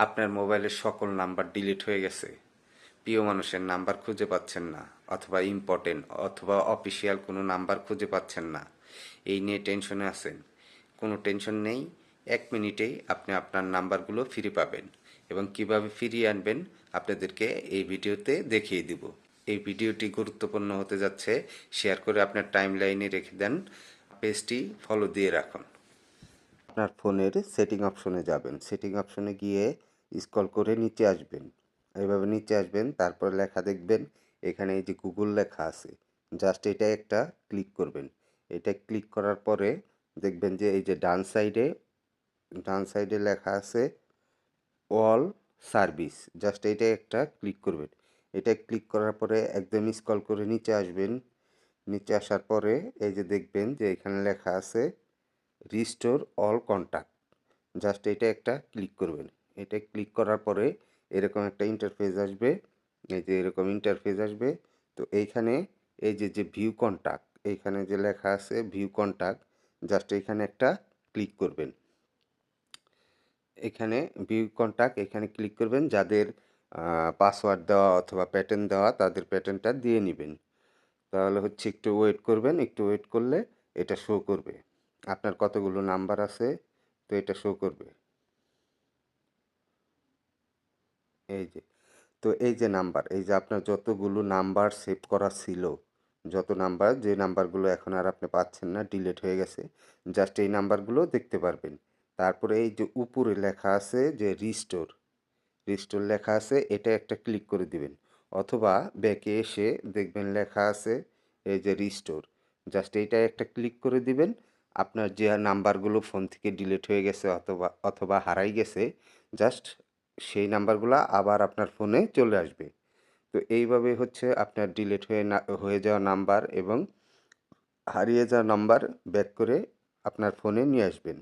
আপনার মোবাইলের সকল নাম্বার ডিলিট হয়ে গেছে, প্রিয় মানুষের নাম্বার খুঁজে পাচ্ছেন না, অথবা ইম্পর্টেন্ট অথবা অফিসিয়াল কোনো নাম্বার খুঁজে পাচ্ছেন না, এই নিয়ে টেনশনে আছেন। কোনো টেনশন নেই, 1 মিনিটেই আপনি আপনার নাম্বারগুলো ফিরে পাবেন। এবং কিভাবে ফিরিয়ে আনবেন আপনাদেরকে এই ভিডিওতে দেখিয়ে দিব। এই ভিডিওটি গুরুত্বপূর্ণ হতে যাচ্ছে, শেয়ার করে আপনার টাইম লাইনে রেখে দেন, পেজটি ফলো দিয়ে রাখুন। আপনার ফোনের সেটিং অপশনে যাবেন, সেটিং অপশনে গিয়ে স্ক্রল করে নিচে আসবেন, এইভাবে নিচে আসবেন, তারপর লেখা দেখবেন এখানে এই যে গুগল লেখা আছে, জাস্ট এটা একটা ক্লিক করবেন। এটা ক্লিক করার পরে দেখবেন যে এই যে ডান সাইডে লেখা আছে অল সার্ভিস, জাস্ট এটা একটা ক্লিক করবেন। এটা ক্লিক করার পরে একদম স্ক্রল করে নিচে আসবেন, নিচে আসার পরে এই যে দেখবেন যে এখানে লেখা আছে রিস্টোর অল কন্টাক্ট, জাস্ট এটা একটা ক্লিক করবেন। এটা ক্লিক করার পরে এরকম একটা ইন্টারফেস আসবে, এই যে এরকম ইন্টারফেস আসবে। তো এইখানে এই যে যে ভিউ কন্টাক্ট, এইখানে যে লেখা আছে ভিউ কন্টাক্ট, জাস্ট এইখানে একটা ক্লিক করবেন। এখানে ভিউ কন্টাক্ট এখানে ক্লিক করবেন, যাদের পাসওয়ার্ড দেওয়া অথবা প্যাটার্ন দেওয়া তাদের প্যাটার্নটা দিয়ে নেবেন। তাহলে হচ্ছে একটু ওয়েট করবেন, একটু ওয়েট করলে এটা শো করবে আপনার কতগুলো নাম্বার আছে, তো এটা শো করবে। এই যে, তো এই যে নাম্বার, এই যে আপনার যতগুলো নাম্বার সেভ করা ছিল, যত নাম্বার, যে নাম্বারগুলো এখন আর আপনি পাচ্ছেন না, ডিলিট হয়ে গেছে, জাস্ট এই নাম্বারগুলো দেখতে পারবেন। তারপরে এই যে উপরে লেখা আছে যে রিস্টোর, রিস্টোর লেখা আছে, এটা একটা ক্লিক করে দিবেন। অথবা ব্যাকে এসে দেখবেন লেখা আছে এই যে রিস্টোর, জাস্ট এইটা একটা ক্লিক করে দিবেন। আপনার যে নাম্বারগুলো ফোন থেকে ডিলিট হয়ে গেছে অথবা অথবা হারাই গেছে, জাস্ট সেই নাম্বারগুলো আবার আপনার ফোনে চলে আসবে। তো এইভাবে হচ্ছে আপনার ডিলিট হয়ে যাওয়া নাম্বার এবং হারিয়ে যাওয়া নাম্বার ব্যাক করে আপনার ফোনে নিয়ে আসবেন।